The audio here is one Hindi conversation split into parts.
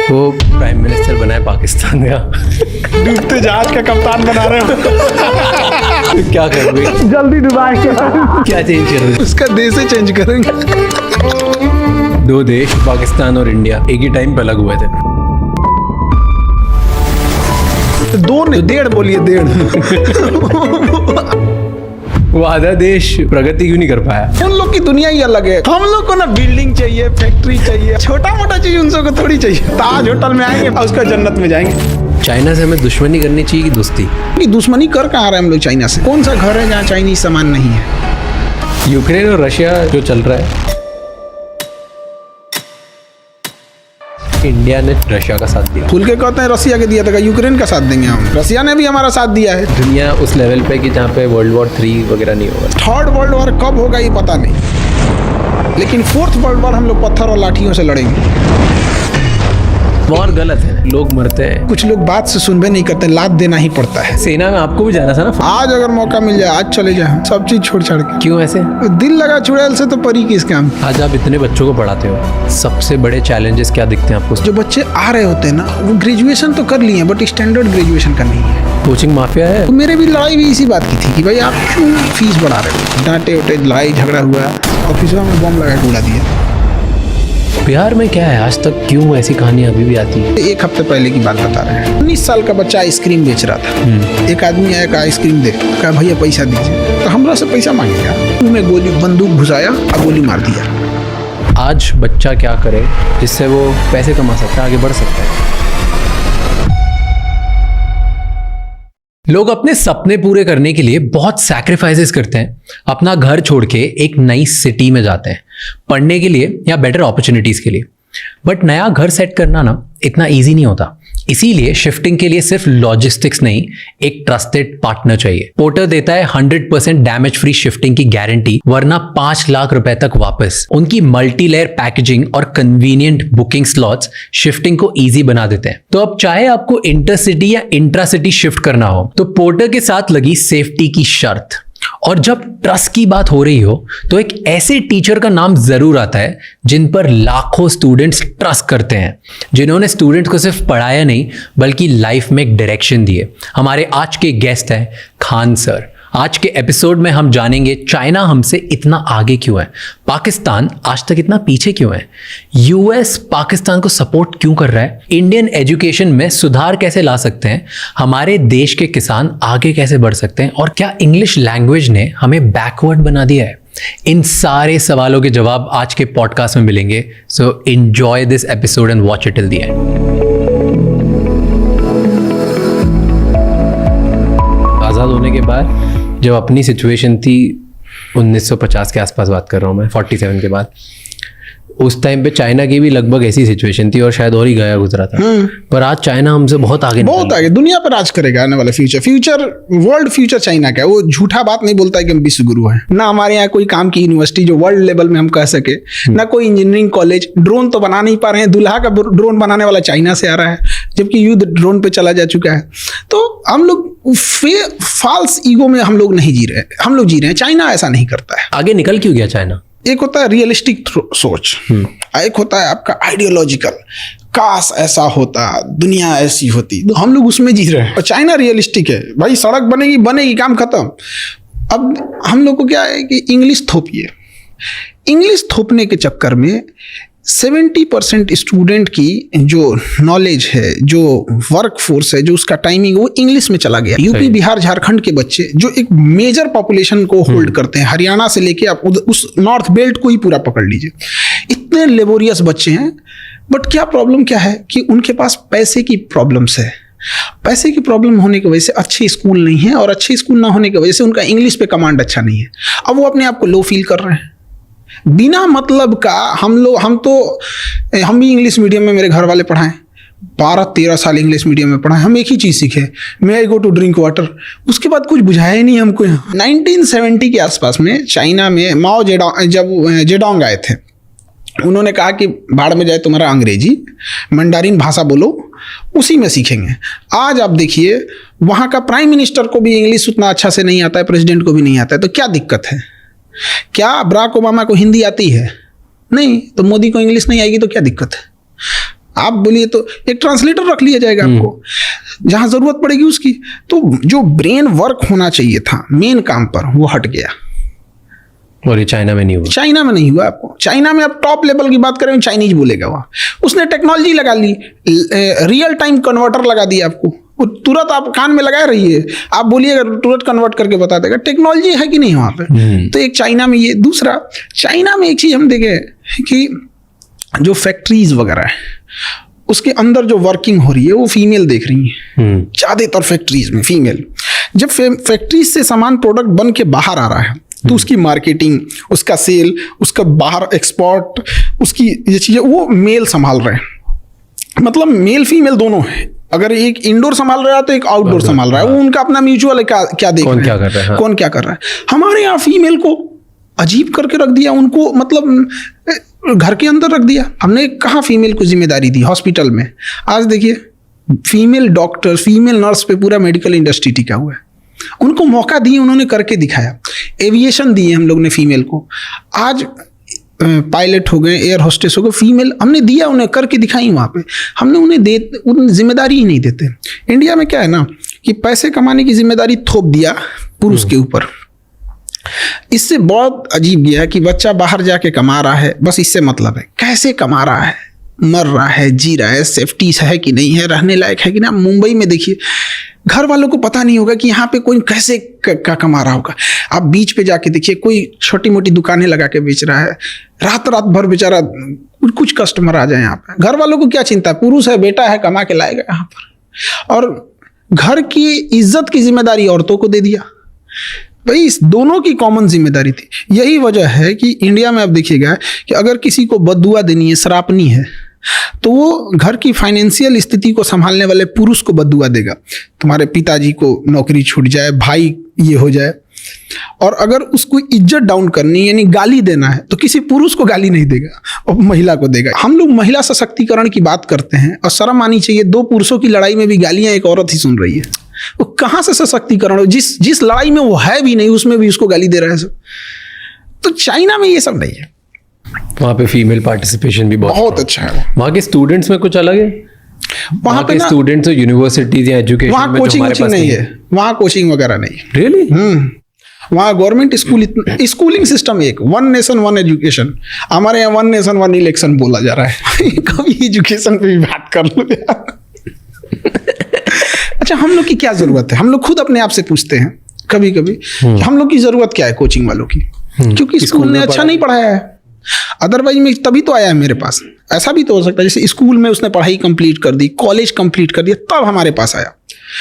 वो प्राइम मिनिस्टर बना है पाकिस्तान का। डूबते जहाज का कप्तान बना रहे हो। तो क्या करोगे? जल्दी डुबाएंगे। क्या चेंज करोगे? उसका देश ही चेंज करेंगे। दो देश पाकिस्तान और इंडिया एक ही टाइम पे अलग हुए थे। दो ने डेढ़ बोलिए, डेढ़। वो आधा देश प्रगति क्यों नहीं कर पाया? उन लोग की दुनिया ही अलग है। हम लोग को ना बिल्डिंग चाहिए, फैक्ट्री चाहिए, छोटा मोटा चीज उन सबको थोड़ी चाहिए। ताज होटल में आएंगे और उसका जन्नत में जाएंगे। चाइना से हमें दुश्मनी करनी चाहिए कि दोस्ती? कि दुश्मनी कर कहाँ रहे हम लोग चाइना से? कौन सा घर है जहाँ चाइनीज सामान नहीं है? यूक्रेन और रशिया जो चल रहा है, इंडिया ने रशिया का साथ दिया। खुल के कहते हैं रसिया के दिया था, यूक्रेन का साथ देंगे हम। रसिया ने भी हमारा साथ दिया है। दुनिया उस लेवल पे कि जहाँ पे वर्ल्ड वॉर 3 वगैरह नहीं होगा। थर्ड वर्ल्ड वॉर कब होगा ये पता नहीं, लेकिन फोर्थ वर्ल्ड वॉर हम लोग पत्थर और लाठियों से लड़ेंगे। वॉर गलत है, लोग मरते हैं। कुछ लोग बात से सुनबे नहीं करते, लात देना ही पड़ता है। सेना में आपको भी जाना था ना? आज अगर मौका मिल जाए आज चले जाए, सब चीज छोड़ छाड़ के। क्यों ऐसे? दिल लगा चुड़ैल से तो परी किस काम। आज आप इतने बच्चों को पढ़ाते हो, सबसे बड़े चैलेंजेस क्या दिखते हैं आपको? जो बच्चे आ रहे होते हैं ना, वो ग्रेजुएशन तो कर लिए हैं बट स्टैंडर्ड ग्रेजुएशन का नहीं है। कोचिंग माफिया है। तो मेरे भी लड़ाई भी इसी बात की थी कि भाई आप क्यों फीस बढ़ा रहे हो? डांटे उटे, लड़ाई झगड़ा हुआ, ऑफिसों में बम लगा के उड़ा दिया। बिहार में क्या है, आज तक क्यों ऐसी कहानी अभी भी आती है? एक हफ्ते पहले की बात बता रहे हैं। 19 साल का बच्चा आइसक्रीम बेच रहा था। एक आदमी आया, आइसक्रीम दे, कहा भैया पैसा दीजिए। तो हमरा से पैसा मांगेगा? मुंह गोली बंदूक घुसाया और गोली मार दिया। आज बच्चा क्या करे जिससे वो पैसे कमा सकता है, आगे बढ़ सकता है? लोग अपने सपने पूरे करने के लिए बहुत सैक्रिफाइसेस करते हैं। अपना घर छोड़ के एक नई सिटी में जाते हैं पढ़ने के लिए या बेटर अपॉर्चुनिटीज के लिए। बट नया घर सेट करना ना इतना इजी नहीं होता। इसीलिए शिफ्टिंग के लिए सिर्फ लॉजिस्टिक्स नहीं, एक ट्रस्टेड पार्टनर चाहिए। पोर्टर देता है 100% डैमेज फ्री शिफ्टिंग की गारंटी, वरना 5 लाख रुपए तक वापस। उनकी मल्टी लेयर पैकेजिंग और कन्वीनियंट बुकिंग स्लॉट्स शिफ्टिंग को इजी बना देते हैं। तो अब चाहे आपको इंटरसिटी या इंट्रा सिटी शिफ्ट करना हो, तो पोर्टर के साथ लगी सेफ्टी की शर्त। और जब ट्रस्ट की बात हो रही हो तो एक ऐसे टीचर का नाम जरूर आता है जिन पर लाखों स्टूडेंट्स ट्रस्ट करते हैं, जिन्होंने स्टूडेंट को सिर्फ पढ़ाया नहीं बल्कि लाइफ में एक डायरेक्शन दिए। हमारे आज के गेस्ट हैं खान सर। आज के एपिसोड में हम जानेंगे चाइना हमसे इतना आगे क्यों है, पाकिस्तान आज तक इतना पीछे क्यों है, यूएस पाकिस्तान को सपोर्ट क्यों कर रहा है, इंडियन एजुकेशन में सुधार कैसे ला सकते हैं, हमारे देश के किसान आगे कैसे बढ़ सकते हैं, और क्या इंग्लिश लैंग्वेज ने हमें बैकवर्ड बना दिया है। इन सारे सवालों के जवाब आज के पॉडकास्ट में मिलेंगे। So enjoy this episode and watch it till the end. आज़ाद होने के बाद जब अपनी सिचुएशन थी, 1950 के आसपास बात कर रहा हूँ मैं, 47 के बाद, उस टाइम पे चाइना की भी लगभग ऐसी सिचुएशन थी और शायद और ही गया गुजरा था। पर आज चाइना हमसे बहुत आगे दुनिया पर राज करेगा आने वाला फ्यूचर वर्ल्ड फ्यूचर चाइना का है। वो झूठा बात नहीं बोलता है कि हम विश्व गुरु हैं। ना हमारे यहाँ कोई काम की यूनिवर्सिटी जो वर्ल्ड लेवल में हम कह सके, ना कोई इंजीनियरिंग कॉलेज। ड्रोन तो बना नहीं पा रहे हैं, दूल्हा का ड्रोन बनाने वाला चाइना से आ रहा है, जबकि युद्ध ड्रोन पे चला जा चुका है। तो हम लोग फॉल्स ईगो में हम लोग नहीं जी रहे, हम लोग जी रहे हैं। चाइना ऐसा नहीं करता है। आगे निकल क्यों गया चाइना? एक होता है रियलिस्टिक सोच, एक होता है आपका आइडियोलॉजिकल, काश ऐसा होता, दुनिया ऐसी होती। तो हम लोग उसमें जी रहे हैं। और चाइना रियलिस्टिक है, भाई सड़क बनेगी बनेगी, काम खत्म। अब हम लोग को क्या है कि इंग्लिश थोपिए। इंग्लिश थोपने के चक्कर में 70% स्टूडेंट की जो नॉलेज है, जो वर्क फोर्स है, जो उसका टाइमिंग, वो इंग्लिश में चला गया। यूपी बिहार झारखंड के बच्चे जो एक मेजर पॉपुलेशन को होल्ड करते हैं, हरियाणा से लेके आप उस नॉर्थ बेल्ट को ही पूरा पकड़ लीजिए, इतने लेबोरियस बच्चे हैं। बट क्या प्रॉब्लम क्या है कि उनके पास पैसे की प्रॉब्लम्स है। पैसे की प्रॉब्लम होने की वजह से अच्छे स्कूल नहीं है, और अच्छे स्कूल ना होने की वजह से उनका इंग्लिश पे कमांड अच्छा नहीं है। अब वो अपने आप को लो फील कर रहे हैं बिना मतलब का। हम भी इंग्लिश मीडियम में मेरे घर वाले पढ़ाएं, 12-13 साल इंग्लिश मीडियम में पढ़ाएं, हम एक ही चीज़ सीखे, मे आई गो टू ड्रिंक वाटर। उसके बाद कुछ बुझाया ही नहीं हमको। 1970 के आसपास में चाइना में माओ जेडोंग आए थे। उन्होंने कहा कि बाढ़ में जाए तुम्हारा अंग्रेजी, मंडारिन भाषा बोलो, उसी में सीखेंगे। आज आप देखिए वहाँ का प्राइम मिनिस्टर को भी इंग्लिश उतना अच्छा से नहीं आता है, प्रेसिडेंट को भी नहीं आता है। तो क्या दिक्कत है? क्या बराक ओबामा को हिंदी आती है? नहीं। तो मोदी को इंग्लिश नहीं आएगी तो क्या दिक्कत है? आप बोलिए तो एक ट्रांसलेटर रख लिया जाएगा आपको, जहां जरूरत पड़ेगी उसकी। तो जो ब्रेन वर्क होना चाहिए था मेन काम पर, वो हट गया। और ये चाइना में नहीं हुआ। चाइना में नहीं हुआ। आपको चाइना में अब टॉप लेवल की बात करें, चाइनीज बोलेगा वहाँ, उसने टेक्नोलॉजी लगा ली, रियल टाइम कन्वर्टर लगा दिया आपको, वो तुरंत आप कान में लगाए रहिए, आप बोलिएगा तुरंत कन्वर्ट करके बता देगा। टेक्नोलॉजी है कि नहीं वहाँ पे? तो एक चाइना में ये। दूसरा, चाइना में एक चीज हम देखे कि जो फैक्ट्रीज वगैरह है उसके अंदर जो वर्किंग हो रही है वो फीमेल देख रही है ज्यादातर फैक्ट्रीज में, फीमेल। जब फैक्ट्रीज से सामान प्रोडक्ट बन के बाहर आ रहा है तो उसकी मार्केटिंग, उसका सेल, उसका बाहर एक्सपोर्ट, उसकी ये चीजें वो मेल संभाल रहे हैं। मतलब मेल फीमेल दोनों है। अगर एक इंडोर संभाल रहा है तो एक आउटडोर संभाल रहा है, वो उनका अपना म्यूचुअल है, क्या देख रहे हैं, क्या कर रहा है, हाँ। कौन क्या कर रहा है। हमारे यहाँ फीमेल को अजीब करके रख दिया, उनको मतलब घर के अंदर रख दिया। हमने कहाँ फीमेल को जिम्मेदारी दी हॉस्पिटल में? आज देखिए फीमेल डॉक्टर, फीमेल नर्स पे पूरा मेडिकल इंडस्ट्री टिका हुआ है। उनको मौका दिए, उन्होंने करके दिखाया। एविएशन दिए हम लोग ने फीमेल को, आज पायलट हो गए, एयर होस्टेस हो गए, फीमेल हमने दिया, उन्हें करके दिखाई वहाँ पे। हमने उन्हें जिम्मेदारी ही नहीं देते। इंडिया में क्या है ना कि पैसे कमाने की जिम्मेदारी थोप दिया पुरुष के ऊपर। इससे बहुत अजीब गया कि बच्चा बाहर जाके कमा रहा है, बस इससे मतलब है कैसे कमा रहा है, मर रहा है, जी रहा है, सेफ्टी है कि नहीं है, रहने लायक है कि नहीं। मुंबई में देखिए घर वालों को पता नहीं होगा कि यहाँ पे कोई कैसे क्या कमा रहा होगा। आप बीच पे जाके देखिए, कोई छोटी मोटी दुकानें लगा के बेच रहा है, रात रात भर बेचारा कुछ कस्टमर आ जाए यहाँ पे। घर वालों को क्या चिंता है, पुरुष है, बेटा है, कमा के लाएगा यहाँ पर। और घर की इज्जत की जिम्मेदारी औरतों को दे दिया। भाई इस दोनों की कॉमन जिम्मेदारी थी। यही वजह है कि इंडिया में आप देखिएगा कि अगर किसी को बद्दुआ देनी है, श्रापनी है, तो वो घर की फाइनेंशियल स्थिति को संभालने वाले पुरुष को बद्दुआ देगा। तुम्हारे पिताजी को नौकरी छूट जाए, भाई ये हो जाए। और अगर उसको इज्जत डाउन करनी यानी गाली देना है तो किसी पुरुष को गाली नहीं देगा, और महिला को देगा। हम लोग महिला सशक्तिकरण की बात करते हैं और शर्म आनी चाहिए, दो पुरुषों की लड़ाई में भी गालियां एक औरत ही सुन रही है। वो कहाँ से सशक्तिकरण हो? जिस लड़ाई में वो है भी नहीं उसमें भी उसको गाली दे रहा है सब। तो चाइना में ये सब नहीं है। वहाँ पे फीमेल पार्टिसिपेशन भी बहुत अच्छा है। वहाँ के स्टूडेंट्स में कुछ अलग है? वहाँ पे स्टूडेंट्स यूनिवर्सिटीज या एजुकेशन वहाँ कोचिंग नहीं है, वहाँ कोचिंग वगैरह नहीं। रियली? वहाँ गवर्नमेंट स्कूलिंग सिस्टम एक, वन नेशन वन एजुकेशन। हमारे यहाँ वन नेशन वन इलेक्शन बोला जा रहा है। कभी एजुकेशन पे भी बात कर लो यार। अच्छा, हम लोग की क्या जरूरत है? हम लोग खुद अपने आप से पूछते हैं कभी कभी हम लोग की जरूरत क्या है कोचिंग वालों की? क्योंकि स्कूल ने अच्छा नहीं पढ़ाया है। अदरवाइज में तभी तो आया है मेरे पास। ऐसा भी तो हो सकता है जैसे स्कूल में उसने पढ़ाई कंप्लीट कर दी, कॉलेज कंप्लीट कर दिया, तब हमारे पास आया।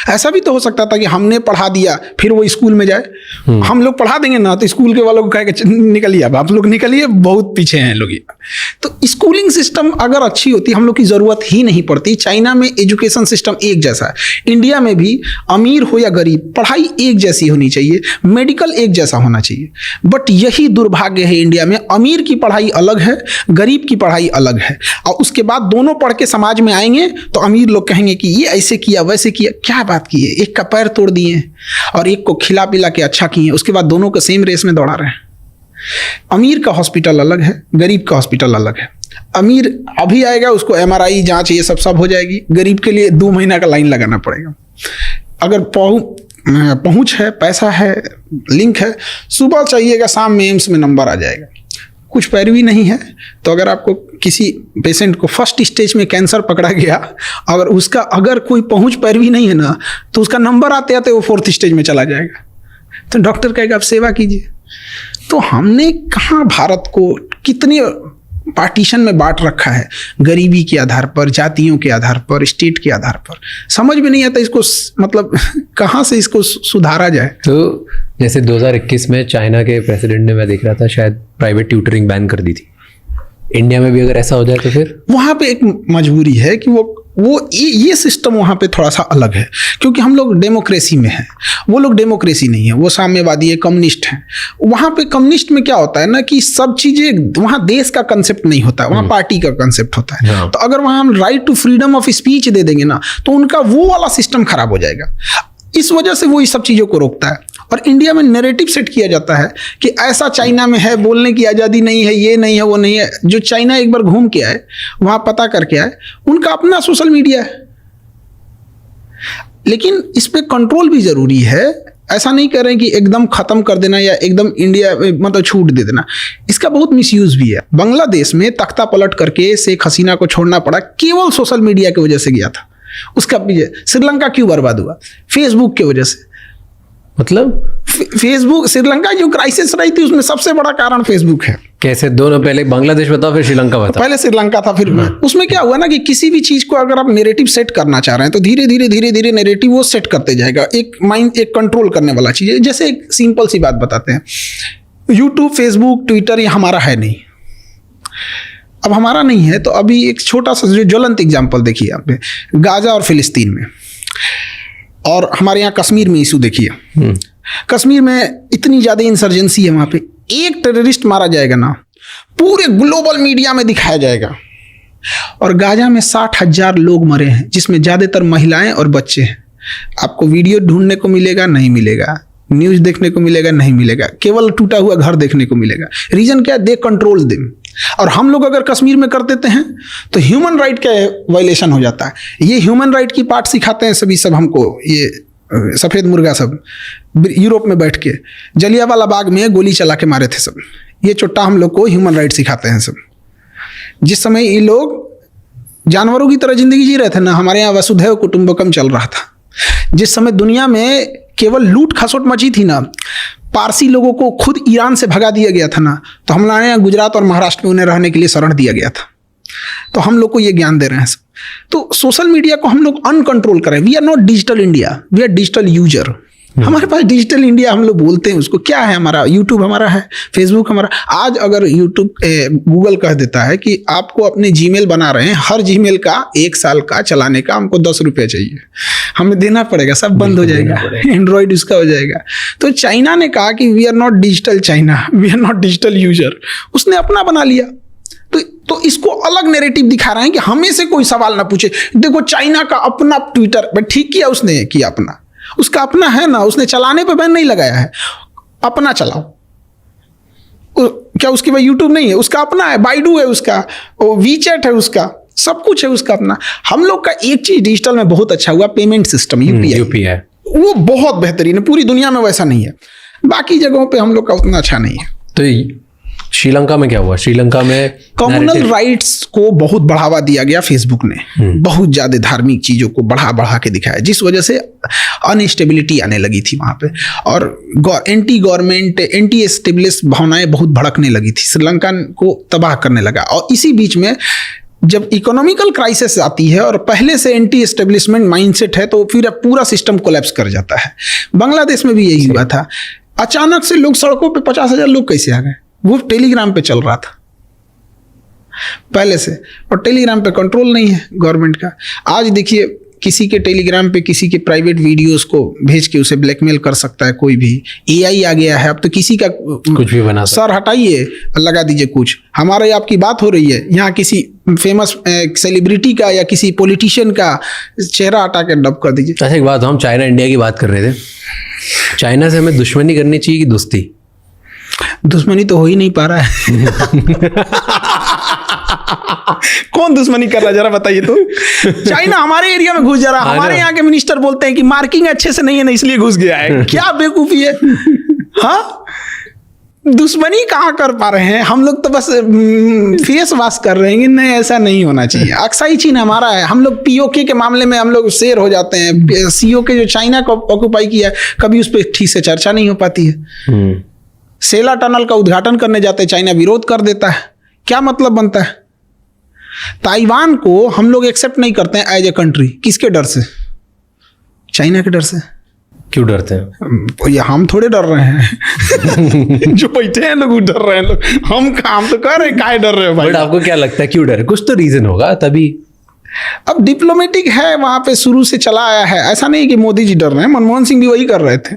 ऐसा भी तो हो सकता था कि हमने पढ़ा दिया फिर वो स्कूल में जाए। हम लोग पढ़ा देंगे ना तो स्कूल के वालों को कह के निकलिए, अब आप लोग निकलिए, बहुत पीछे हैं लोग। तो स्कूलिंग सिस्टम अगर अच्छी होती हम लोग की जरूरत ही नहीं पड़ती। चाइना में एजुकेशन सिस्टम एक जैसा है। इंडिया में भी अमीर हो या गरीब पढ़ाई एक जैसी होनी चाहिए, मेडिकल एक जैसा होना चाहिए। बट यही दुर्भाग्य है इंडिया में, अमीर की पढ़ाई अलग है, गरीब की पढ़ाई अलग है। और उसके बाद दोनों पढ़ के समाज में आएंगे तो अमीर लोग कहेंगे कि ये ऐसे किया वैसे किया। क्या बात की है, एक का पैर तोड़ दिए और एक को खिला पिला के अच्छा किए, उसके बाद दोनों को सेम रेस में दौड़ा रहे हैं। अमीर का हॉस्पिटल अलग है, गरीब का हॉस्पिटल अलग है। अमीर अभी आएगा, उसको MRI जांच ये सब हो जाएगी। गरीब के लिए 2 महीना का लाइन लगाना पड़ेगा। अगर पहुंच है, पैसा है, लिंक है, सुबह चाहिएगा, शाम में एम्स में नंबर आ जाएगा। कुछ पैरवी नहीं है तो अगर आपको किसी पेशेंट को फर्स्ट स्टेज में कैंसर पकड़ा गया, अगर कोई पहुंच पैरवी नहीं है ना तो उसका नंबर आते आते वो 4th स्टेज में चला जाएगा। तो डॉक्टर कहेगा आप सेवा कीजिए। तो हमने कहाँ भारत को कितने पार्टीशन में बांट रखा है, गरीबी के आधार पर, जातियों के आधार पर, स्टेट के आधार पर। समझ में नहीं आता इसको, मतलब कहाँ से इसको सुधारा जाए। तो जैसे 2021 में चाइना के प्रेसिडेंट ने, मैं देख रहा था, शायद प्राइवेट ट्यूटरिंग बैन कर दी थी। इंडिया में भी अगर ऐसा हो जाए तो फिर वहाँ पे एक मजबूरी है कि वो ये सिस्टम वहाँ पे थोड़ा सा अलग है, क्योंकि हम लोग डेमोक्रेसी में हैं, वो लोग डेमोक्रेसी नहीं है, वो साम्यवादी है, कम्युनिस्ट हैं। वहाँ पे कम्युनिस्ट में क्या होता है ना कि सब चीजें, वहाँ देश का कंसेप्ट नहीं होता, वहाँ पार्टी का कंसेप्ट होता है। तो अगर वहाँ हम right to freedom of speech दे देंगे ना तो उनका वो वाला सिस्टम खराब हो जाएगा। इस वजह से वो इस सब चीजों को रोकता है। और इंडिया में नैरेटिव सेट किया जाता है कि ऐसा चाइना में है, बोलने की आज़ादी नहीं है, ये नहीं है, वो नहीं है। जो चाइना एक बार घूम के आए, वहाँ पता करके आए, उनका अपना सोशल मीडिया है। लेकिन इस पे कंट्रोल भी ज़रूरी है। ऐसा नहीं कर रहे हैं कि एकदम ख़त्म कर देना या एकदम इंडिया मतलब छूट दे देना। इसका बहुत मिसयूज़ भी है। बांग्लादेश में तख्ता पलट करके शेख हसीना को छोड़ना पड़ा, केवल सोशल मीडिया की वजह से गया था। उसका श्रीलंका क्यों बर्बाद हुआ? फेसबुक की वजह से। मतलब फेसबुक, श्रीलंका जो क्राइसिस रही थी उसमें सबसे बड़ा कारण फेसबुक है। कैसे? दोनों, पहले बांग्लादेश बताओ फिर श्रीलंका बताओ। पहले श्रीलंका था, फिर उसमें क्या हुआ ना कि किसी भी चीज को अगर आप नैरेटिव सेट करना चाह रहे हैं तो धीरे धीरे नैरेटिव वो सेट करते जाएगा। एक माइंड, एक कंट्रोल करने वाला चीज है। जैसे एक सिंपल सी बात बताते हैं, यूट्यूब, फेसबुक, ट्विटर ये हमारा है नहीं। अब हमारा नहीं है तो अभी एक छोटा सा जो ज्वलंत एग्जाम्पल देखिए यहाँ पे, गाजा और फिलिस्तीन में, और हमारे यहाँ कश्मीर में इशू देखिए। कश्मीर में इतनी ज़्यादा इंसर्जेंसी है, वहाँ पे एक टेररिस्ट मारा जाएगा ना, पूरे ग्लोबल मीडिया में दिखाया जाएगा। और गाजा में 60,000 लोग मरे हैं, जिसमें ज़्यादातर महिलाएं और बच्चे हैं। आपको वीडियो ढूंढने को मिलेगा? नहीं मिलेगा। न्यूज़ देखने को मिलेगा? नहीं मिलेगा। केवल टूटा हुआ घर देखने को मिलेगा। रीज़न क्या है? They control them. और हम लोग अगर कश्मीर में कर देते हैं तो ह्यूमन राइट का वायलेशन हो जाता है। ये ह्यूमन राइट की पार्ट सिखाते हैं सभी सब हमको, ये सफ़ेद मुर्गा सब यूरोप में बैठ के जलियांवाला बाग में गोली चला के मारे थे सब। ये चुट्टा हम लोग को ह्यूमन राइट सिखाते हैं सब। जिस समय ये लोग जानवरों की तरह जिंदगी जी रहे थे ना, हमारे यहाँ वसुधैव कुटुंबकम चल रहा था। जिस समय दुनिया में केवल लूट खसोट मची थी ना, पारसी लोगों को खुद ईरान से भगा दिया गया था ना, तो हमारे यहाँ गुजरात और महाराष्ट्र में उन्हें रहने के लिए शरण दिया गया था। तो हम लोग को ये ज्ञान दे रहे हैं सब। तो सोशल मीडिया को हम लोग अनकंट्रोल करें। We are not digital India, we are digital user. हमारे पास डिजिटल इंडिया हम लोग बोलते हैं उसको। क्या है हमारा? यूट्यूब हमारा है, फेसबुक हमारा। आज अगर यूट्यूब, गूगल कह देता है कि आपको अपने जीमेल बना रहे हैं, हर जीमेल का 1 साल का चलाने का हमको 10 रुपये चाहिए, हमें देना पड़ेगा, सब बंद हो जाएगा, एंड्रॉइड उसका हो जाएगा। तो चाइना ने कहा कि we are not digital China, we are not digital user. उसने अपना बना लिया। तो इसको अलग नैरेटिव दिखा रहे हैं कि हमें से कोई सवाल ना पूछे। देखो चाइना का अपना ट्विटर, ठीक किया उसने, किया अपना, उसका अपना है ना, उसने चलाने पे बैन नहीं लगाया है, अपना चलाओ। क्या उसकी भाई यूट्यूब नहीं है? उसका अपना है, बाइडू है उसका, वीचैट है उसका, सब कुछ है उसका अपना। हम लोग का एक चीज डिजिटल में बहुत अच्छा हुआ, पेमेंट सिस्टम, यूपीआई, वो बहुत बेहतरीन है। पूरी दुनिया में वैसा नहीं है, बाकी जगहों पे हम लोग का उतना अच्छा नहीं है। तो श्रीलंका में क्या हुआ? श्रीलंका में कम्युनल राइट्स को बहुत बढ़ावा दिया गया फेसबुक ने। बहुत ज्यादा धार्मिक चीजों को बढ़ा के दिखाया, जिस वजह से अनस्टेबिलिटी आने लगी थी वहां पे, और एंटी गवर्नमेंट, एंटी एस्टेब्लिश भावनाएं बहुत भड़कने लगी थी, श्रीलंका को तबाह करने लगा। और इसी बीच में जब इकोनॉमिकल क्राइसिस आती है और पहले से एंटी एस्टेब्लिशमेंट माइंडसेट है, तो फिर पूरा सिस्टम कोलैप्स कर जाता है। बांग्लादेश में भी यही हुआ था। अचानक से लोग सड़कों पे 50,000 लोग कैसे आ गए? वो टेलीग्राम पे चल रहा था पहले से, और टेलीग्राम पे कंट्रोल नहीं है गवर्नमेंट का। आज देखिए, किसी के टेलीग्राम पे किसी के प्राइवेट वीडियोस को भेज के उसे ब्लैकमेल कर सकता है कोई भी। एआई आ गया है, अब तो किसी का कुछ भी बना सकता है। सर हटाइए, लगा दीजिए कुछ। हमारे आपकी बात हो रही है, यहाँ किसी फेमस सेलिब्रिटी का या किसी पॉलिटिशियन का चेहरा हटा के डब कर दीजिए। अच्छा, एक बात, हम चाइना इंडिया की बात कर रहे थे। चाइना से हमें दुश्मनी करनी चाहिए कि दोस्ती? दुश्मनी तो हो ही नहीं पा रहा है। कौन दुश्मनी कर रहा है जरा बताइए तो। चाइना हमारे एरिया में घुस जा रहा है। हमारे यहाँ के मिनिस्टर बोलते हैं कि मार्किंग अच्छे से नहीं है ना, इसलिए घुस गया है। क्या बेवकूफी है। हाँ, दुश्मनी कहाँ कर पा रहे हैं हम लोग? तो बस फेस वॉश कर रहे हैं कि नहीं, ऐसा नहीं होना चाहिए। अक्साई चीन हमारा है। हम लोग पीओके के मामले में हम लोग शेर हो जाते हैं। सीओके जो चाइना को ऑक्युपाई किया है, कभी उस पर ठीक से चर्चा नहीं हो पाती है। सेला टनल का उद्घाटन करने जाते हैं, चाइना विरोध कर देता है। क्या मतलब बनता है? ताइवान को हम लोग एक्सेप्ट नहीं करते हैं एज ए कंट्री। किसके डर से? चाइना के डर से। क्यों डरते हैं? ये हम थोड़े डर रहे हैं। जो बैठे हैं लोग डर रहे हैं। लोग हम तो कह रहे हैं काहे डर रहे हो भाई? बट आपको क्या लगता है क्यों डर है? कुछ तो रीजन होगा तभी। अब डिप्लोमेटिक है, वहां पे शुरू से चला आया है। ऐसा नहीं कि मोदी जी डर रहे हैं, मनमोहन सिंह भी वही कर रहे थे।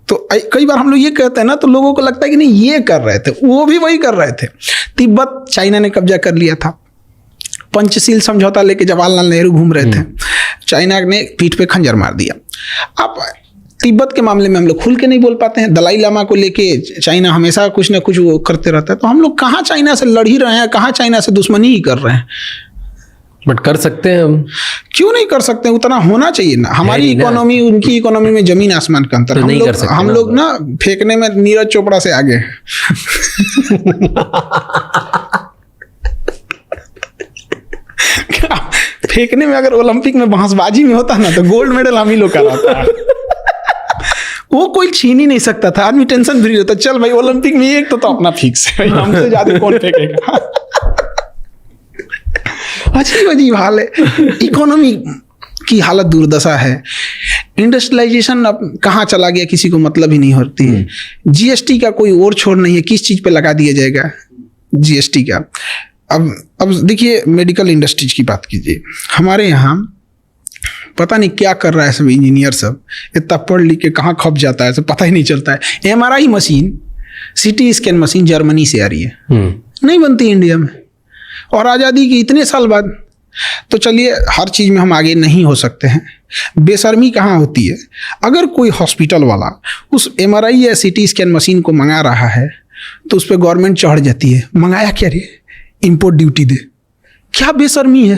तो कई बार हम लोग ये कहते हैं ना, तो लोगों को लगता है कि नहीं ये कर रहे थे, वो भी वही कर रहे थे। तिब्बत चाइना ने कब्जा कर लिया था। पंचशील समझौता लेके जवाहरलाल नेहरू घूम रहे थे, चाइना ने पीठ पे खंजर मार दिया। अब तिब्बत के मामले में हम लोग खुल के नहीं बोल पाते हैं। दलाई लामा को लेके चाइना हमेशा कुछ ना कुछ वो करते रहता है। तो हम लोग कहाँ चाइना से लड़ ही रहे हैं, कहाँ चाइना से दुश्मनी ही कर रहे हैं। बट कर सकते हैं हम, क्यों नहीं कर सकते? उतना होना चाहिए ना। हमारी इकोनॉमी उनकी इकोनॉमी में जमीन आसमान का अंतर। तो नहीं कर सकते हम लोग ना फेंकने में नीरज चोपड़ा से आगे हैं। फेंकने में अगर ओलंपिक में बांसबाजी में होता ना तो गोल्ड मेडल हम ही लोग का रहता। वो कोई छीन ही नहीं सकता था। आदमी टेंशन फ्री रहता, चल भाई ओलंपिक में एक तो अपना फिक्स है, हमसे ज्यादा कौन फेंकेगा। अजीब अजीब हाल है, इकोनॉमी की हालत दुर्दशा है। इंडस्ट्रियलाइजेशन अब कहाँ चला गया किसी को मतलब ही नहीं होती है। जीएसटी का कोई और छोर नहीं है, किस चीज पे लगा दिया जाएगा जीएसटी का। अब देखिए मेडिकल इंडस्ट्रीज की बात कीजिए। हमारे यहाँ पता नहीं क्या कर रहा है सब इंजीनियर सब, इतना पढ़ लिख के कहाँ खप जाता है सब पता ही नहीं चलता है। MRI machine, CT scan machine Germany से आ रही है, नहीं बनती इंडिया में, और आज़ादी के इतने साल बाद। तो चलिए हर चीज़ में हम आगे नहीं हो सकते हैं। बेशर्मी कहाँ होती है, अगर कोई हॉस्पिटल वाला उस एमआरआई या सीटी स्कैन मशीन को मंगा रहा है तो उस पर गवर्नमेंट चढ़ जाती है, मंगाया क्या रे, इंपोर्ट ड्यूटी दे। क्या बेशर्मी है।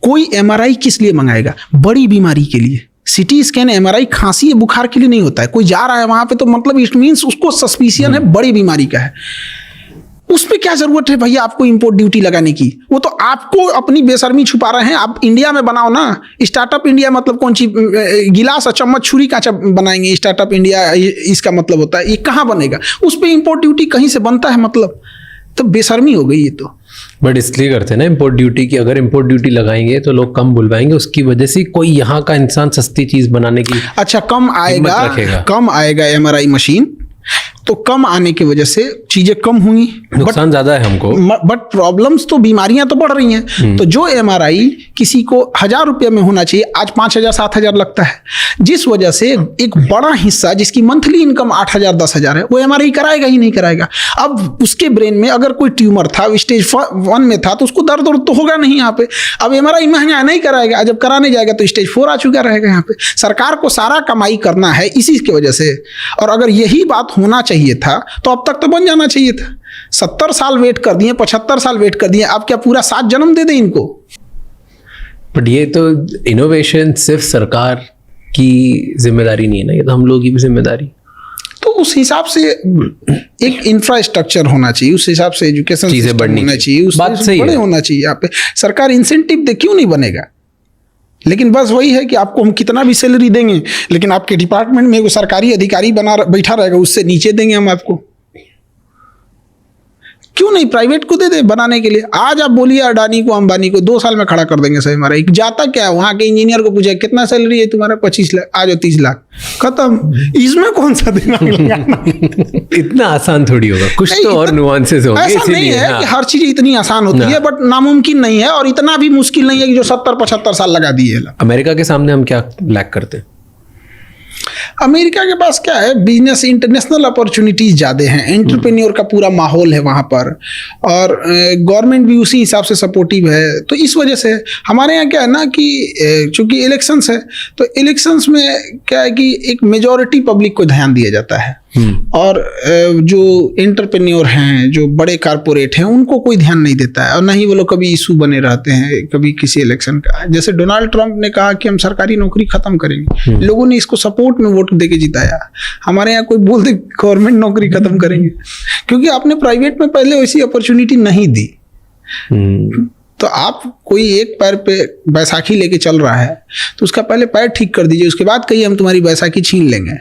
कोई एमआरआई किस लिए मंगाएगा? बड़ी बीमारी के लिए। सीटी स्कैन एमआरआई खांसी बुखार के लिए नहीं होता है। कोई जा रहा है वहां पे तो मतलब इट मीन्स उसको सस्पिशियन है बड़ी बीमारी का है। उस पर क्या जरूरत है भैया आपको इंपोर्ट ड्यूटी लगाने की? वो तो आपको अपनी बेशर्मी छुपा रहे हैं। आप इंडिया में बनाओ ना। स्टार्टअप इंडिया मतलब कौन सी गिलास और चम्मच छुरी कांचा बनाएंगे? स्टार्टअप इंडिया इसका मतलब होता है ये कहाँ बनेगा? उस पर इंपोर्ट ड्यूटी कहीं से बनता है मतलब? तो बेशर्मी हो गई ये तो। बट इसलिए करते हैं ना इंपोर्ट ड्यूटी की। अगर इंपोर्ट ड्यूटी लगाएंगे तो लोग कम बुलवाएंगे, उसकी वजह से कोई यहाँ का इंसान सस्ती चीज बनाने की अच्छा कम आएगा एमआरआई मशीन, तो कम आने की वजह से चीजें कम होंगी, नुकसान ज्यादा है हमको। बट प्रॉब्लम्स तो बीमारियां तो बढ़ रही हैं। तो जो एमआरआई किसी को 1000 रुपये में होना चाहिए आज 5000 7000 लगता है, जिस वजह से एक बड़ा हिस्सा जिसकी मंथली इनकम 8000 10000 है वो एमआरआई कराएगा ही नहीं कराएगा। अब उसके ब्रेन में अगर कोई ट्यूमर था स्टेज 1 में था तो उसको दर्द तो होगा नहीं यहाँ पे। अब एमआरआई महंगा नहीं कराएगा, जब कराने जाएगा तो स्टेज 4 आ चुका रहेगा। यहाँ पे सरकार को सारा कमाई करना है इसी की वजह से। और अगर यही बात होना चाहिए था तो अब तक तो बन जाना चाहिए था। 70 साल वेट कर दिए, 75 साल वेट कर दिए, अब क्या पूरा 7 जन्म दे दें इनको? बट ये तो इनोवेशन सिर्फ सरकार की जिम्मेदारी नहीं है ना, ये तो हम लोग की भी जिम्मेदारी। तो उस हिसाब से एक इंफ्रास्ट्रक्चर होना चाहिए, उस हिसाब से एजुकेशन चीजें बढ़नी होना चाहिए, उस बात सही बड़े है। होना चाहिए। यहाँ पे सरकार इंसेंटिव दे, क्यों नहीं बनेगा? लेकिन बस वही है कि आपको हम कितना भी सैलरी देंगे, लेकिन आपके डिपार्टमेंट में वो सरकारी अधिकारी बैठा रहेगा, उससे नीचे देंगे हम आपको। क्यों नहीं प्राइवेट को दे दे बनाने के लिए? आज आप बोलिए अडानी को अंबानी को 2 साल में खड़ा कर देंगे। सही हमारा जाता क्या है, वहां के इंजीनियर को पूछा कितना सैलरी है तुम्हारा? 25 लाख, आ जाओ 30 लाख, खत्म। इसमें कौन सा देना लगाना? इतना आसान थोड़ी होगा, कुछ तो और नुआंसेस होंगे। ऐसा नहीं है कि हर चीज इतनी आसान होती है, बट नामुमकिन नहीं है और इतना भी मुश्किल नहीं है कि जो 70-75 साल लगा दिए। अमेरिका के सामने हम क्या लैक करते हैं? अमेरिका के पास क्या है, बिजनेस इंटरनेशनल अपॉर्चुनिटीज ज़्यादा हैं, एंटरप्रेन्योर का पूरा माहौल है वहाँ पर, और गवर्नमेंट भी उसी हिसाब से सपोर्टिव है। तो इस वजह से हमारे यहाँ क्या है ना कि चूंकि इलेक्शंस है तो इलेक्शंस में क्या है कि एक मेजॉरिटी पब्लिक को ध्यान दिया जाता है, और जो एंटरप्रेन्योर हैं, जो बड़े कारपोरेट हैं, उनको कोई ध्यान नहीं देता है, और ना ही वो लोग कभी इशू बने रहते हैं कभी किसी इलेक्शन का। जैसे डोनाल्ड ट्रंप ने कहा कि हम सरकारी नौकरी खत्म करेंगे, लोगों ने इसको सपोर्ट में वोट देके जिताया। हमारे यहाँ कोई बोल दे गवर्नमेंट नौकरी खत्म करेंगे, क्योंकि आपने प्राइवेट में पहले वैसी अपॉर्चुनिटी नहीं दी। तो आप कोई एक पैर पे बैसाखी लेके चल रहा है तो उसका पहले पैर ठीक कर दीजिए, उसके बाद कहिए हम तुम्हारी बैसाखी छीन लेंगे।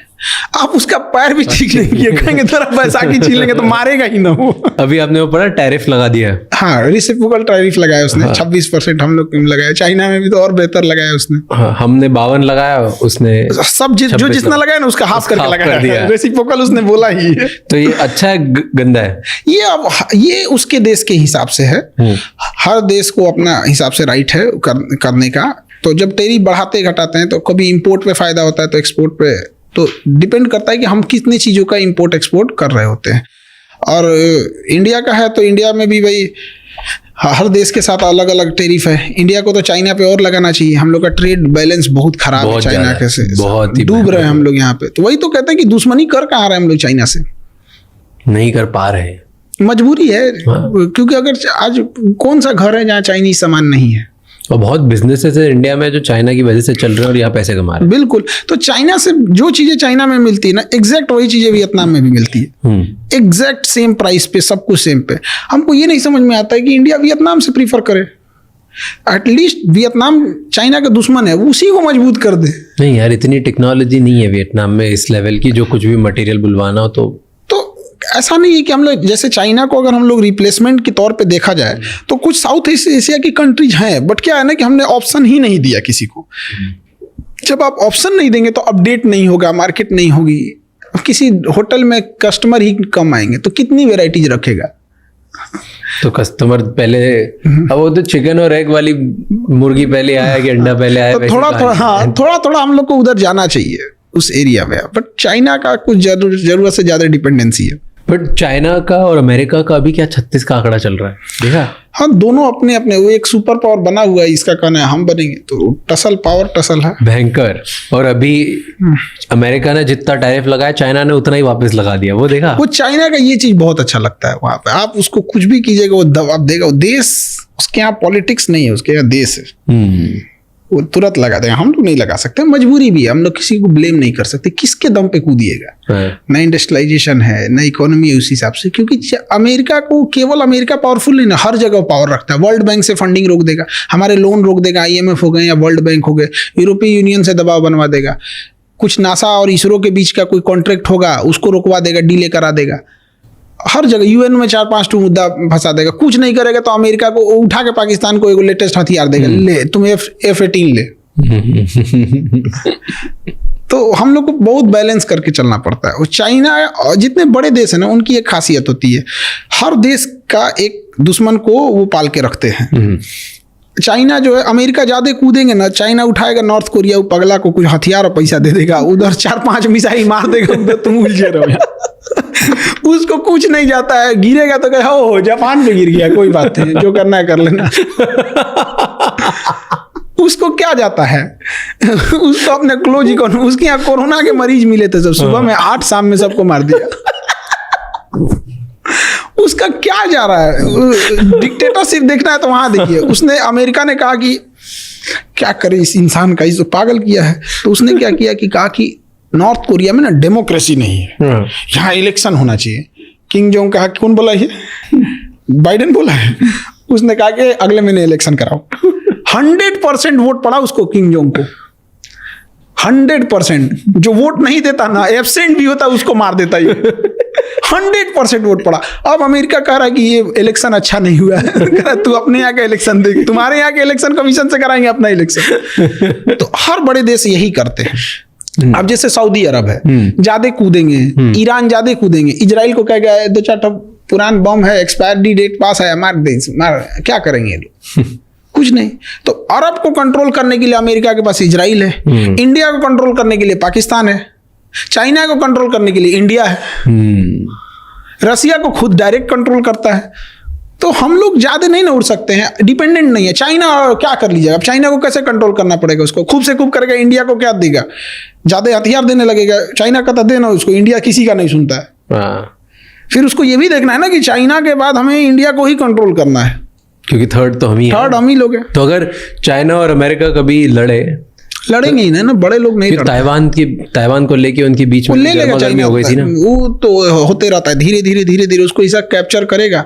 आप उसका पैर भी ठीक नहीं किए, कहेंगे तेरा बैसाखी छीन लेंगे तो मारेगा ही ना वो। अभी आपने वो पढ़ा टैरिफ लगा दिया है। हाँ, रिसिप्रोकल टैरिफ लगाया उसने। हाँ। 26% हम लोग लगाया, चाइना में भी तो और बेहतर लगाया उसने। हाँ, हमने 52 लगाया, उसने सब जो जितना लगाया ना उसका हाफ करके लगाया। रिसिप्रोकल उसने बोला ही है। तो ये अच्छा है गंदा है? ये अब ये उसके देश के हिसाब से है, हर देश को अपना हिसाब से राइट है करने का। तो जब टैरिफ बढ़ाते घटाते हैं तो कभी इंपोर्ट पे फायदा होता है तो एक्सपोर्ट पे, तो डिपेंड करता है कि हम कितनी चीज़ों का इंपोर्ट एक्सपोर्ट कर रहे होते हैं। और इंडिया का है तो इंडिया में भी भाई हर देश के साथ अलग अलग टैरिफ है। इंडिया को तो चाइना पे और लगाना चाहिए। हम लोग का ट्रेड बैलेंस बहुत खराब है बहुत चाइना ज्यादा, के से, बहुत ही डूब रहे हैं हम लोग यहाँ पे। तो वही तो कहते हैं कि दुश्मनी कर कहाँ रहे हैं हम लोग चाइना से, नहीं कर पा रहे हैं। मजबूरी है। हाँ। क्योंकि अगर आज कौन सा घर है जहाँ चाइनीज सामान नहीं है। और बहुत बिजनेसेस है इंडिया में जो चाइना की वजह से चल रहे हैं और यहाँ पैसे कमा रहे बिल्कुल। तो चाइना से जो चीजें चाइना में मिलती है ना, एग्जैक्ट वही चीजें वियतनाम में भी मिलती है। हैं। एग्जैक्ट सेम प्राइस पे, सब कुछ सेम पे। हमको ये नहीं समझ में आता है कि इंडिया वियतनाम से प्रीफर करे। एटलीस्ट वियतनाम चाइना का दुश्मन है, उसी को मजबूत कर दे। नहीं यार, इतनी टेक्नोलॉजी नहीं है वियतनाम में इस लेवल की, जो कुछ भी मटेरियल बुलवाना हो तो ऐसा नहीं है कि हम लोग जैसे चाइना को अगर हम लोग रिप्लेसमेंट के तौर पे देखा जाए तो कुछ साउथ ईस्ट एशिया की कंट्रीज हैं, बट क्या है ना कि हमने ऑप्शन ही नहीं दिया किसी को। जब आप ऑप्शन नहीं देंगे तो अपडेट नहीं होगा, मार्केट नहीं होगी। किसी होटल में कस्टमर ही कम आएंगे तो कितनी वेराइटीज रखेगा। तो कस्टमर पहले, अब वो तो चिकन और एग वाली मुर्गी पहले आया कि अंडा पहले आया, तो थोड़ा थोड़ा हम लोग को उधर जाना चाहिए उस एरिया में। बट चाइना का कुछ जरूरत से ज्यादा डिपेंडेंसी है। बट चाइना का और अमेरिका का अभी क्या 36 का आंकड़ा चल रहा है, देखा? हाँ, दोनों अपने अपने, वो एक सुपर पावर बना हुआ है, इसका कहना है हम बनेंगे, तो टसल पावर टसल है भयंकर। और अभी अमेरिका ने जितना टैरिफ लगाया चाइना ने उतना ही वापस लगा दिया, वो देखा? वो चाइना का ये चीज बहुत अच्छा लगता है। वहां पे आप उसको कुछ भी कीजिएगा वो दबाव देगा। वो देश, उसके यहाँ पॉलिटिक्स नहीं है, उसके यहाँ देश है। वो तुरंत लगा देगा। हम लोग नहीं लगा सकते, मजबूरी भी है। हम लोग किसी को ब्लेम नहीं कर सकते। किसके दम पे कूदिएगा? ना इंडस्ट्रियलाइजेशन है, ना इकोनॉमी है उस हिसाब से। क्योंकि अमेरिका को, केवल अमेरिका पावरफुल नहीं ना, हर जगह पावर रखता है। वर्ल्ड बैंक से फंडिंग रोक देगा, हमारे लोन रोक देगा, IMF हो गए या वर्ल्ड बैंक हो गए, यूरोपीय यूनियन से दबाव बनवा देगा। कुछ नासा और इसरो के बीच का कोई कॉन्ट्रैक्ट होगा, उसको रुकवा देगा, डिले करा देगा। हर जगह UN में 4-5 मुद्दा फंसा देगा। कुछ नहीं करेगा तो अमेरिका को उठा के पाकिस्तान को एक लेटेस्ट हथियार देगा, ले तुम F-18 ले। तो हम लोग को बहुत बैलेंस करके चलना पड़ता है। और चाइना, जितने बड़े देश है ना, उनकी एक खासियत होती है, हर देश का एक दुश्मन को वो पाल के रखते हैं। चाइना जो है, अमेरिका ज्यादा कूदेंगे ना, चाइना उठाएगा नॉर्थ कोरिया, वो पगला को कुछ हथियार और पैसा दे देगा, उधर 4-5 मिसाइल मार देगा, उधर तुम उलझे रहो। उसको कुछ नहीं जाता है, गिरेगा तो कहे हो जापान पे गिर गया, कोई बात नहीं, जो करना है कर लेना। उसको क्या जाता है? उसको अपने क्लोज इकोनॉमी, उसके यहाँ कोरोना के मरीज मिले थे सब, सुबह में 8, शाम में सबको मार दिया। उसका क्या जा रहा है? डिक्टेटरशिप देखना है तो वहां देखिए। उसने, अमेरिका ने कहा कि क्या करे इस इंसान का, इसको पागल किया है। तो उसने क्या किया कि कहा कि नॉर्थ कोरिया में ना डेमोक्रेसी नहीं है, यहाँ इलेक्शन होना चाहिए। किंग जोंग कहा, कौन बोला ये? बाइडेन बोला है। उसने कहा कि अगले महीने इलेक्शन कराओ। 100% वोट पड़ा उसको, किंग जोंग को 100%। जो वोट नहीं देता ना, एब्सेंट भी होता, उसको मार देता ये। 100% वोट पड़ा। अब अमेरिका कह रहा है कि ये इलेक्शन अच्छा नहीं हुआ है। तू अपने यहाँ का इलेक्शन देख, तुम्हारे यहाँ के इलेक्शन कमीशन से कराएंगे अपना इलेक्शन। तो हर बड़े देश यही करते हैं। अब जैसे सऊदी अरब है, ज्यादा कूदेंगे, ईरान ज्यादा कूदेंगे, इजराइल को कह गया 2-4 पुरान बम है, एक्सपायरी डेट पास है, मार क्या करेंगे लोग? कुछ नहीं। तो अरब को कंट्रोल करने के लिए अमेरिका के पास इजराइल है, इंडिया को कंट्रोल करने के लिए पाकिस्तान है, चाइना को कंट्रोल करने के लिए इंडिया है, रसिया को खुद डायरेक्ट कंट्रोल करता है। तो हम लोग ज्यादा नहीं ना उड़ सकते हैं, डिपेंडेंट नहीं है। चाइना क्या कर लीजिएगा? अब चाइना को कैसे कंट्रोल करना पड़ेगा? उसको खूब से खूब करेगा, इंडिया को क्या देगा? ज्यादा हथियार देने लगेगा, चाइना का तो देना उसको, इंडिया किसी का नहीं सुनता है। फिर उसको ये भी देखना है ना कि चाइना के बाद हमें इंडिया को ही कंट्रोल करना है, क्योंकि थर्ड हम ही लोग हैं। तो अगर चाइना और अमेरिका कभी लड़ेंगे ही ना, बड़े लोग नहीं। ताइवान को लेके उनके बीच में ले लेगा चाइना, हो गई थी ना, वो तो होते रहता है। धीरे धीरे उसको ऐसा कैप्चर करेगा,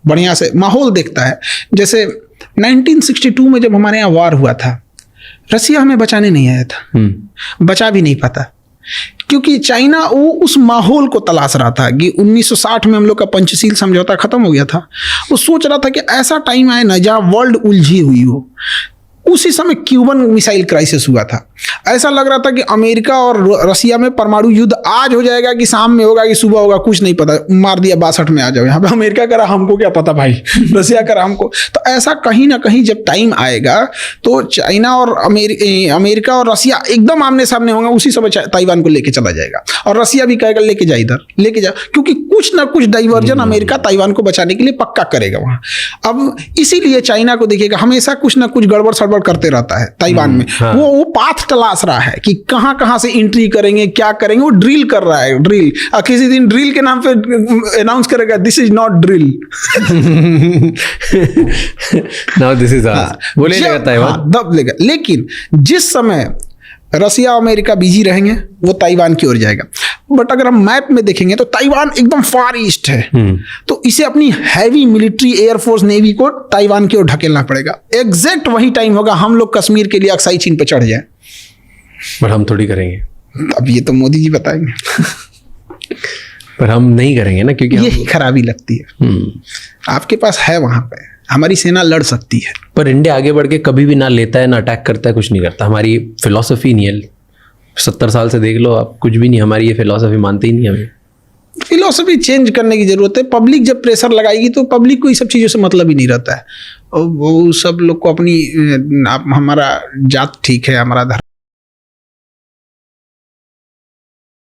बढ़िया से माहौल देखता है। जैसे 1962 में जब हमारे यहाँ वार हुआ था, रसिया हमें बचाने नहीं आया था, बचा भी नहीं पाता, क्योंकि चाइना वो उस माहौल को तलाश रहा था कि 1960 में हम लोग का पंचशील समझौता खत्म हो गया था। वो सोच रहा था कि ऐसा टाइम आए ना जहाँ वर्ल्ड उलझी हुई हो। उसी समय क्यूबन मिसाइल क्राइसिस हुआ था। ऐसा लग रहा था कि अमेरिका और रसिया में परमाणु युद्ध आज हो जाएगा कि शाम में होगा कि सुबह होगा, कुछ नहीं पता। मार दिया 62 में, आ जाओ यहाँ पे। अमेरिका करा, हमको क्या पता भाई, रसिया करा हमको। तो ऐसा कहीं ना कहीं जब टाइम आएगा तो चाइना और अमेरिका और रसिया एकदम आमने सामने होंगे, उसी समय ताइवान को लेके चला जाएगा और रसिया भी कहेगा लेके जा, इधर लेके जा, क्योंकि कुछ ना कुछ डाइवर्जन अमेरिका ताइवान को बचाने के लिए पक्का करेगा वहां। अब इसीलिए चाइना को देखिएगा, हमेशा कुछ ना कुछ गड़बड़ सड़बड़ करते रहता है ताइवान में। हाँ। वो पाथ तलाश रहा है कि कहां कहां से एंट्री करेंगे, क्या करेंगे। वो ड्रिल कर रहा है, ड्रिल। किसी दिन ड्रिल के नाम पे अनाउंस करेगा, this is not drill, now this is वो ले लेगा ताइवान, दब लेगा। लेकिन जिस समय रसिया अमेरिका बिजी रहेंगे वो ताइवान की ओर जाएगा। बट अगर हम मैप में देखेंगे तो ताइवान एकदम फार ईस्ट है, तो इसे अपनी हैवी मिलिट्री, एयरफोर्स, नेवी को ताइवान की ओर ढकेलना पड़ेगा। एग्जैक्ट वही टाइम होगा हम लोग कश्मीर के लिए अक्साई चीन पे चढ़ जाए। पर हम थोड़ी करेंगे, अब ये तो मोदी जी बताएंगे। पर हम नहीं करेंगे ना, क्योंकि यही खराबी लगती है। आपके पास है, वहां पे हमारी सेना लड़ सकती है। पर इंडिया आगे बढ़ के कभी भी ना लेता है, ना अटैक करता है, कुछ नहीं करता। हमारी फिलॉसफी नहीं है। 70 साल से देख लो आप, कुछ भी नहीं, हमारी ये फिलॉसफी मानते ही नहीं हमें। फिलॉसफी चेंज करने की जरूरत है। पब्लिक जब प्रेशर लगाएगी तो पब्लिक को ये सब चीज़ों से मतलब ही नहीं रहता है। और वो सब लोग को अपनी हमारा जात ठीक है, हमारा धर्म